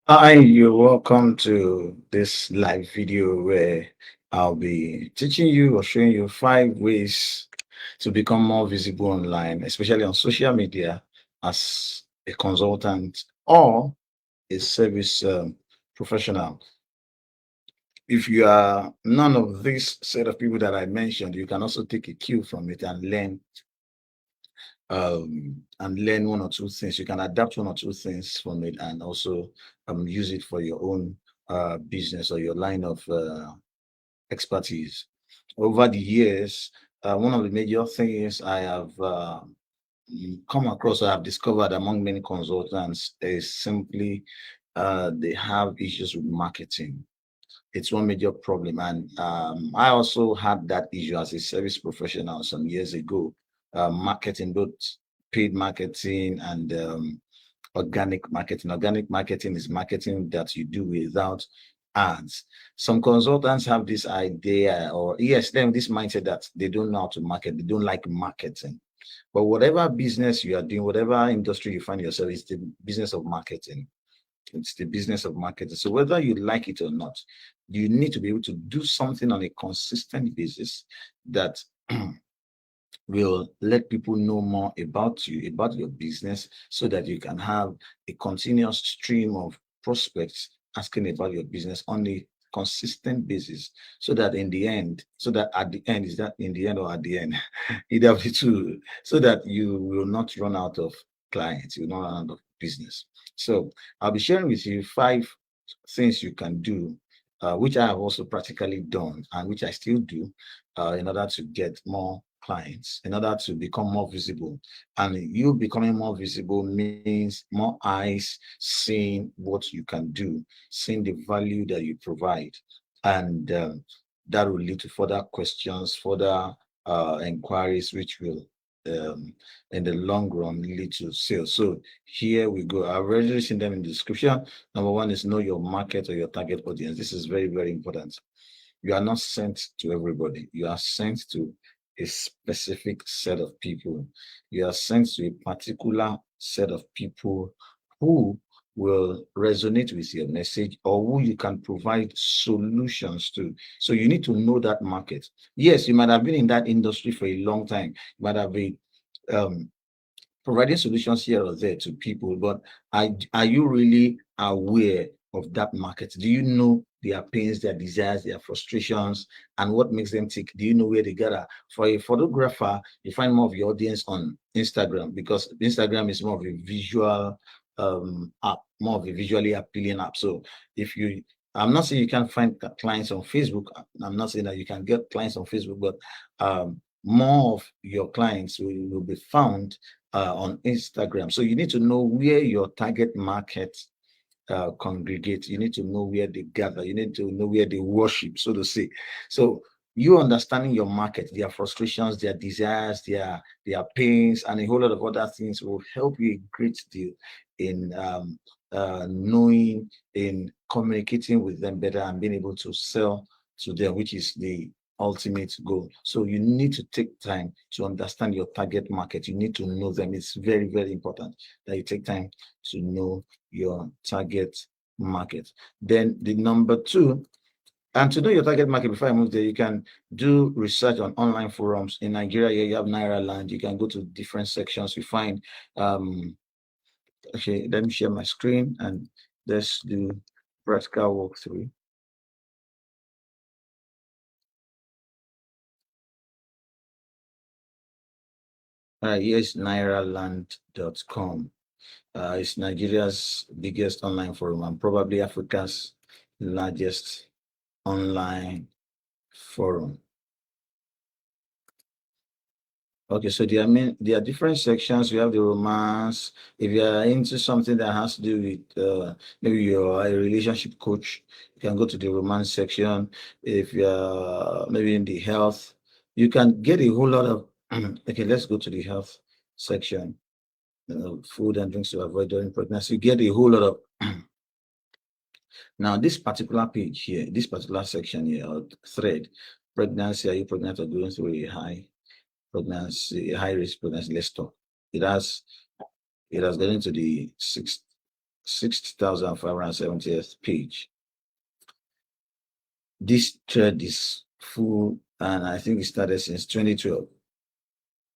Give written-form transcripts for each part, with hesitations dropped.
Hi, you're welcome to this live video where I'll be teaching you or showing you 5 ways to become more visible online, especially on social media as a consultant or a service professional. If you are none of this set of people that I mentioned, you can also take a cue from it and learn one or two things. You can adapt one or two things from it and also use it for your own business or your line of expertise. Over the years, one of the major things I have come across or have discovered among many consultants is simply they have issues with marketing. It's one major problem. And I also had that issue as a service professional some years ago. Marketing, both paid marketing and organic marketing. Organic marketing is marketing that you do without ads. Some consultants have this idea, or yes, them this mindset that they don't know how to market, they don't like marketing. But whatever business you are doing, whatever industry you find yourself, it's the business of marketing. It's the business of marketing. So whether you like it or not, you need to be able to do something on a consistent basis that will let people know more about you, about your business, so that you can have a continuous stream of prospects asking about your business on a consistent basis, so that in the end, so that at the end, is that in the end or at the end, either of the two, so that you will not run out of clients, you will not run out of business. So I'll be sharing with you 5 things you can do, which I have also practically done and which I still do, in order to get more clients, in order to become more visible. And you becoming more visible means more eyes seeing what you can do, seeing the value that you provide. And that will lead to further questions, further inquiries, which will in the long run lead to sales. So here we go. I've already seen them in the description. Number one is know your market or your target audience. This is very, very important. You are not sent to everybody. You are sent to a specific set of people. You are sent to a particular set of people who will resonate with your message or who you can provide solutions to. So you need to know that market. Yes, you might have been in that industry for a long time. You might have been um, providing solutions here or there to people, but are you really aware of that market? Do you know their pains, their desires, their frustrations, and what makes them tick? Do you know where they gather? For a photographer, you find more of your audience on Instagram, because Instagram is more of a visual app, more of a visually appealing app. So if you I'm not saying you can't find clients on Facebook. I'm not saying that you can get clients on Facebook, but more of your clients will be found on Instagram. So you need to know where your target market congregate. You need to know where they gather. You need to know where they worship, so to say. So you understanding your market, their frustrations, their desires, their pains, and a whole lot of other things will help you a great deal in knowing, in communicating with them better, and being able to sell to them, which is the ultimate goal. So you need to take time to understand your target market. You need to know them. It's very, very important that you take time to know your target market. Then the number two, and to know your target market, before I move there, you can do research on online forums. In Nigeria, here you have Naira Land. You can go to different sections. You find, okay, let me share my screen and let's do practical walkthrough. Here's nairaland.com. It's Nigeria's biggest online forum and probably Africa's largest online forum. Okay, so there are different sections. You have the romance. If you are into something that has to do with maybe you're a relationship coach, you can go to the romance section. If you're maybe in the health, you can get a whole lot of okay, let's go to the health section. Food and drinks to avoid during pregnancy. You get a whole lot of now this particular page here, this particular section here, or thread, pregnancy, are you pregnant or going through a high risk pregnancy? Let's talk. It has it has gotten to the sixth. 60,570th page. This thread is full, and I think it started since 2012.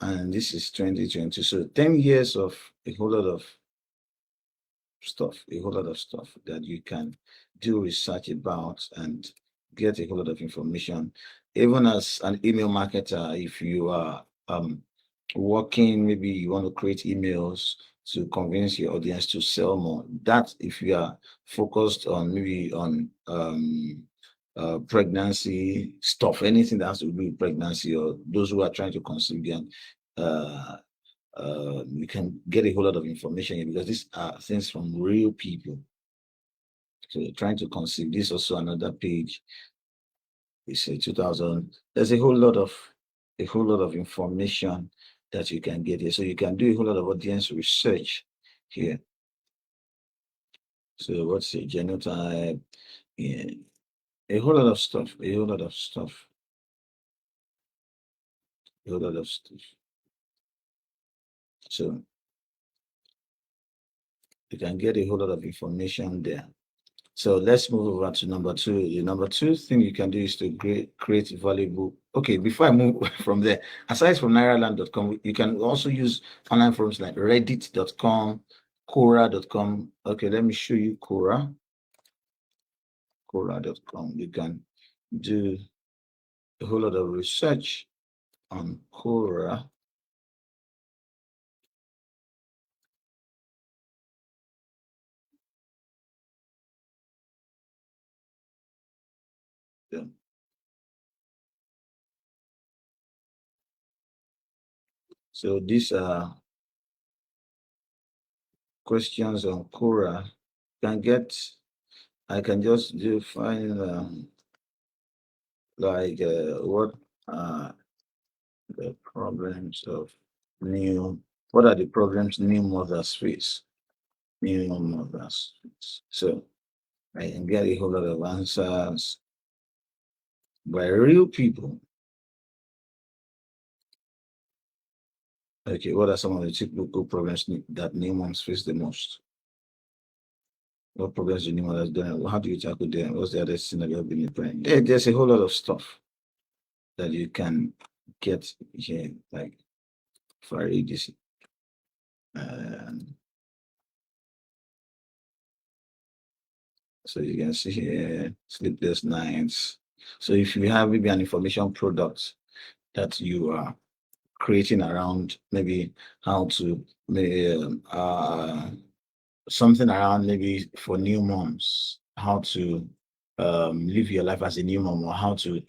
And this is 2020. So 10 years of a whole lot of stuff that you can do research about and get a whole lot of information. Even as an email marketer, if you are working, maybe you want to create emails to convince your audience to sell more. That if you are focused on maybe on pregnancy stuff, anything that has to do with pregnancy, or those who are trying to conceive them, you can get a whole lot of information here, because these are things from real people. So you're trying to conceive. This also another page. It's a 2000. There's a whole lot of information that you can get here. So you can do a whole lot of audience research here. So what's the genotype? Yeah. A whole lot of stuff. A whole lot of stuff. A whole lot of stuff. So you can get a whole lot of information there. So let's move over to number two. The number two thing you can do is to create valuable. Okay, before I move from there, aside from nairaland.com, you can also use online forums like reddit.com, quora.com. Okay, let me show you Quora. Quora.com. You can do a whole lot of research on Quora. Yeah. So these are questions on Quora. I can just do find like what are the problems of what are the problems new mothers face? New mothers face. So I can get a whole lot of answers by real people. Okay, what are some of the typical problems that new moms face the most? What problems do new mothers do? How do you tackle them? What's the other thing that you've been doing? There's a whole lot of stuff that you can get here, like for this. So you can see here, sleepless nights. So if you have maybe an information product that you are creating around maybe how to something around maybe for new moms, how to live your life as a new mom, or how to,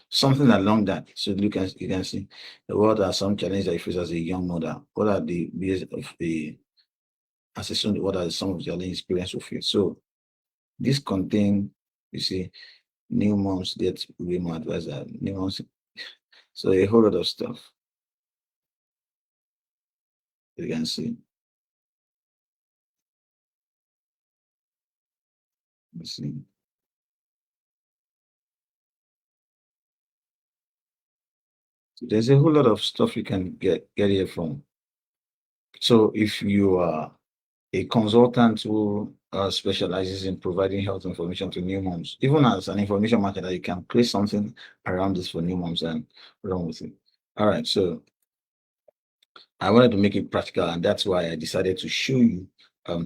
something along that. So you can see what are some challenges that you face as a young mother. What are the ways of the assessment? What are some of the challenges experience with you? So this contain, you see, new moms get way more advisor, new moms. So a whole lot of stuff you can see. You see. So there's a whole lot of stuff you can get here from. So if you are a consultant who specializes in providing health information to new moms, even as an information marketer, you can create something around this for new moms and run with it. All right, so I wanted to make it practical, and that's why I decided to show you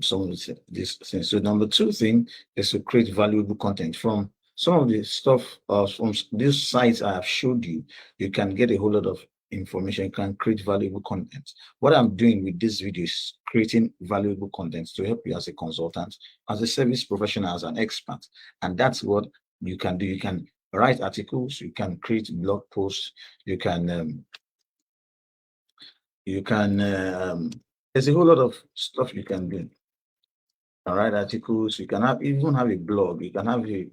some of these things. So number two thing is to create valuable content from some of the stuff from these sites I have showed you. You can get a whole lot of information. You can create valuable content. What I'm doing with this video is creating valuable content to help you as a consultant, as a service professional, as an expert, and that's what you can do. You can write articles, you can create blog posts, you can there's a whole lot of stuff you can do. Write articles, you can even have a blog, you can have a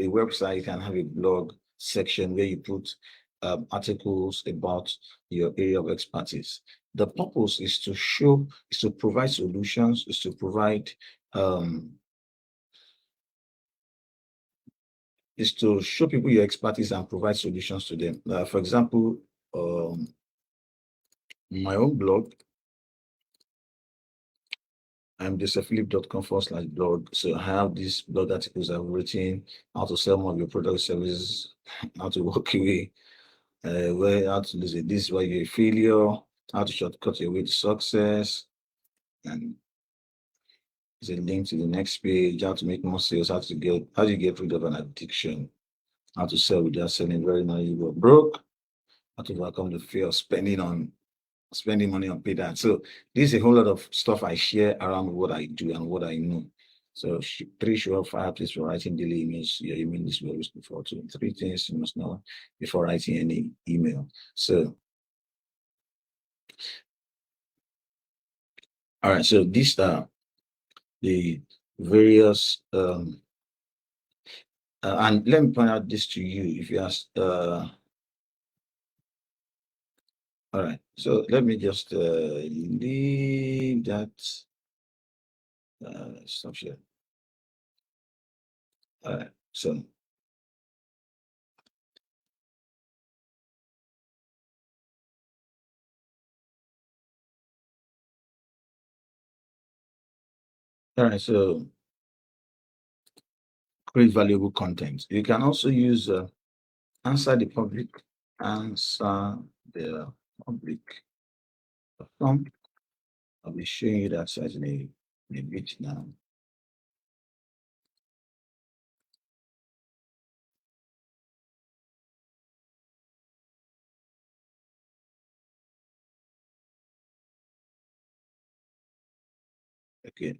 website, you can have a blog section where you put articles about your area of expertise. The purpose is to provide solutions, is to provide is to show people your expertise and provide solutions to them. For example, my own blog, I'm josephphilip.com/blog. So I have these blog articles I've written, how to sell more of your product services, how to walk away, where how to lose it. This is why you're a failure, how to shortcut your way to success, and there's a link to the next page, how to make more sales, how do you get rid of an addiction, how to sell without selling very now you go broke, how to overcome the fear of spending money on paid ads. So this is a whole lot of stuff I share around what I do and what I know. So 3 sure fireplace for writing daily emails. Your email is always before two. 3 things you must know before writing any email. So all right, so these are the various and let me point out this to you if you ask all right, so let me just leave that stop share. All right, so all right, so create valuable content. You can also use answer the public, answer the public. I'll be showing you that site in a bit now. Okay,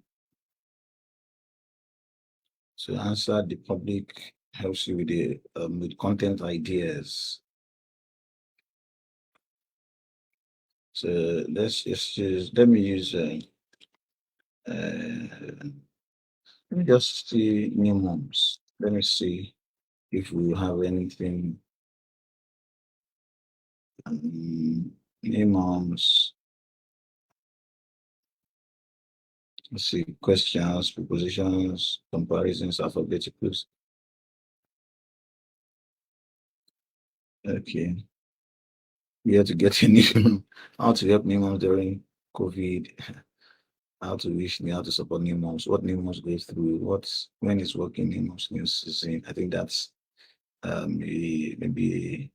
so answer the public helps you with content ideas. So let's just use, let me use let me just see new moms. Let me see if we have anything. New moms. Let's see, questions, prepositions, comparisons, alphabeticals. Okay. We have to get a new how to help new moms during COVID, how to wish me, how to support new moms, what new moms go through, what's when is working new moms new season. I think that's maybe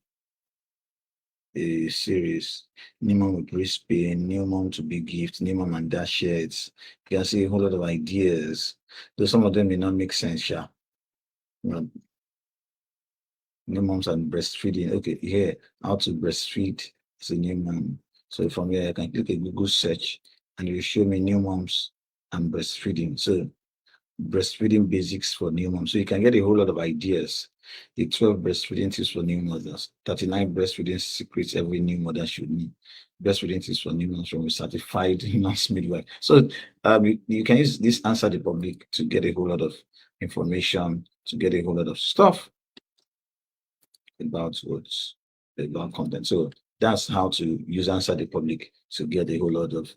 a series. New mom with breast pain, new mom to be gift, new mom and dash shirts. You can see a whole lot of ideas. Though some of them may not make sense, yeah. You know, new moms and breastfeeding. Okay, here, how to breastfeed as a new mom. So from here, I can click a Google search and it will show me new moms and breastfeeding. So breastfeeding basics for new moms. So you can get a whole lot of ideas. The 12 breastfeeding tips for new mothers, 39 breastfeeding secrets every new mother should know. Breastfeeding tips for new moms from a certified nurse midwife. So you can use this answer the public to get a whole lot of information, to get a whole lot of stuff about what's about content. So that's how to use answer the public to get a whole lot of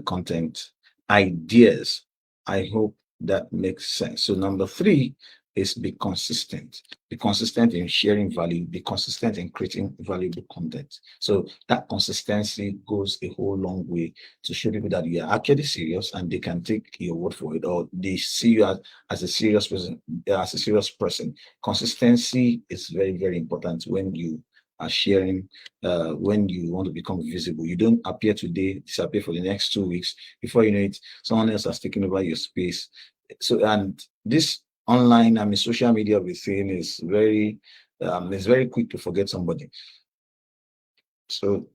content ideas. I hope that makes sense. So number 3 is be consistent. Be consistent in sharing value. Be consistent in creating valuable content. So that consistency goes a whole long way to show people that you are actually serious and they can take your word for it, or they see you as a serious person. As a serious person, consistency is very, very important when you are sharing, when you want to become visible. You don't appear today, disappear for the next 2 weeks. Before you know it, someone else has taken over your space. So, and this online, social media thing is it's very quick to forget somebody. So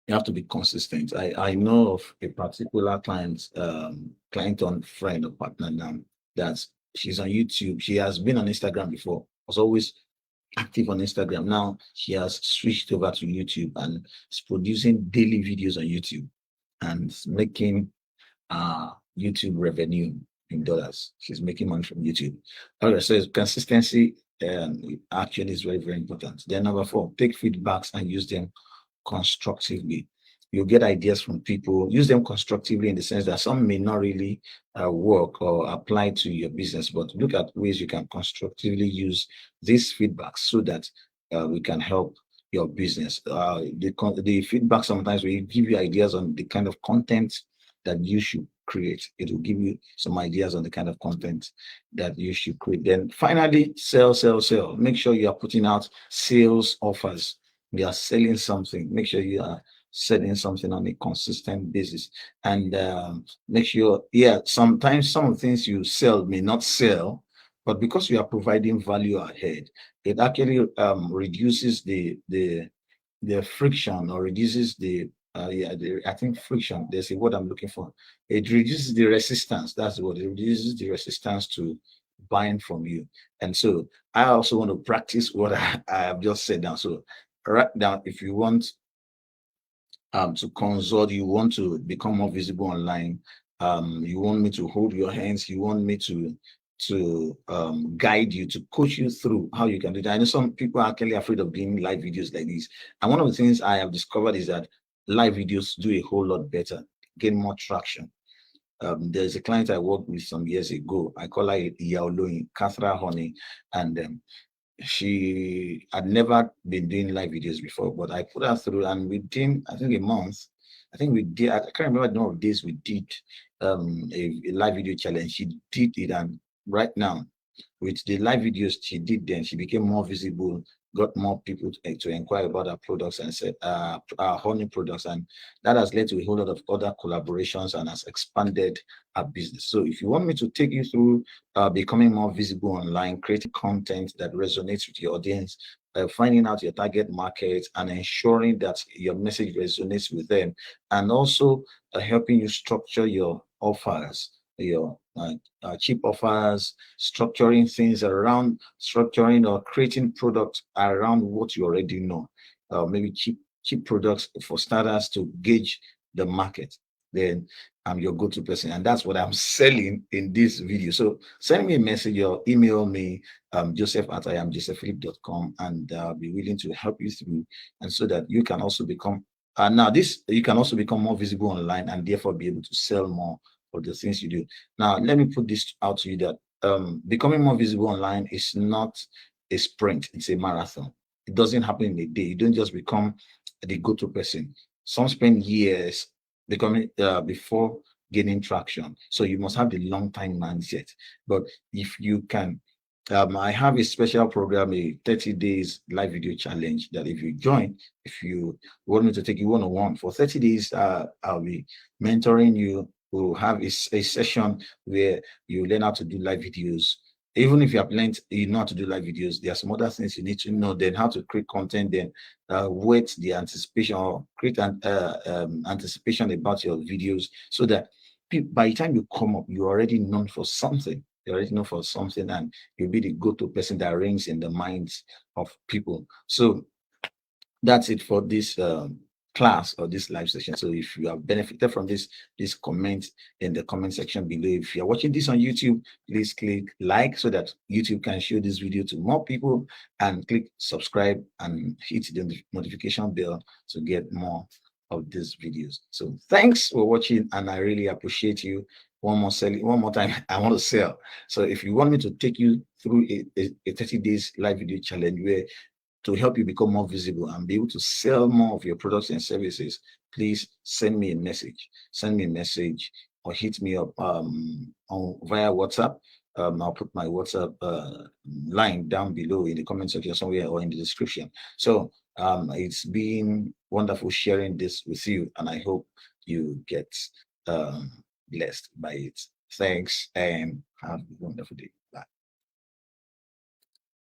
you have to be consistent. I know of a particular client on friend or partner now that she's on YouTube. She has been on Instagram before, was always active on Instagram. Now she has switched over to YouTube and is producing daily videos on YouTube and making YouTube revenue in dollars. She's making money from YouTube. All right, so consistency actually is very, very important. Then number 4, take feedbacks and use them constructively. You get ideas from people, use them constructively in the sense that some may not really work or apply to your business, but look at ways you can constructively use these feedbacks so that we can help your business. The feedback sometimes will give you ideas on the kind of content that you should create. It will give you some ideas on the kind of content that you should create. Then finally, sell, sell, sell. Make sure you are putting out sales offers. You are selling something. Make sure you are selling something on a consistent basis. And make sure, yeah, sometimes some of the things you sell may not sell, but because you are providing value ahead, it actually reduces the friction, or reduces I think friction, there's a word I'm looking for. It reduces the resistance. That's what it reduces, the resistance to buying from you. And so I also want to practice what I have just said down. So write down, if you want to consult, you want to become more visible online, you want me to hold your hands, you want me to guide you, to coach you through how you can do that. I know some people are actually afraid of doing live videos like this, and one of the things I have discovered is that live videos do a whole lot better, gain more traction. There's a client I worked with some years ago. I call her Yaoloin, Kathra Honey, and she had never been doing live videos before, but I put her through, and within, I think, a month, I think we did, I can't remember the number of days we did a live video challenge. She did it, and right now, with the live videos she did, then she became more visible, got more people to inquire about our products, and said our honey products, and that has led to a whole lot of other collaborations and has expanded our business. So if you want me to take you through becoming more visible online, creating content that resonates with your audience, finding out your target market and ensuring that your message resonates with them, and also helping you structure your offers, your cheap offers, structuring things around, structuring or creating products around what you already know. Maybe cheap products for starters to gauge the market. Then I'm your go-to person, and that's what I'm selling in this video. So send me a message or email me, joseph@iamjosephphilip.com, and I'll be willing to help you through, and so that you can also become now this you can also become more visible online and therefore be able to sell more for the things you do. Now, let me put this out to you that becoming more visible online is not a sprint, it's a marathon. It doesn't happen in a day. You don't just become the go-to person. Some spend years becoming before gaining traction. So you must have the long time mindset. But if you can, I have a special program, a 30 days live video challenge, that if you join, if you want me to take you one-on-one for 30 days, I'll be mentoring you. We'll have a session where you learn how to do live videos. Even if you have learned, you know how to do live videos, there are some other things you need to know. Then how to create content, then wait the anticipation, or create an anticipation about your videos, so that by the time you come up, you're already known for something. You're already known for something, and you'll be the go-to person that rings in the minds of people. So that's it for this class or this live session. So if you have benefited from this comment in the comment section below. If you're watching this on YouTube, please click like so that YouTube can show this video to more people, and click subscribe and hit the notification bell to get more of these videos. So thanks for watching, and I really appreciate you. One more time, I want to sell. So if you want me to take you through a 30 days live video challenge where to help you become more visible and be able to sell more of your products and services, please send me a message. Send me a message or hit me up via WhatsApp. I'll put my WhatsApp line down below in the comment section somewhere, or in the description. So it's been wonderful sharing this with you, and I hope you get blessed by it. Thanks, and have a wonderful day. Bye.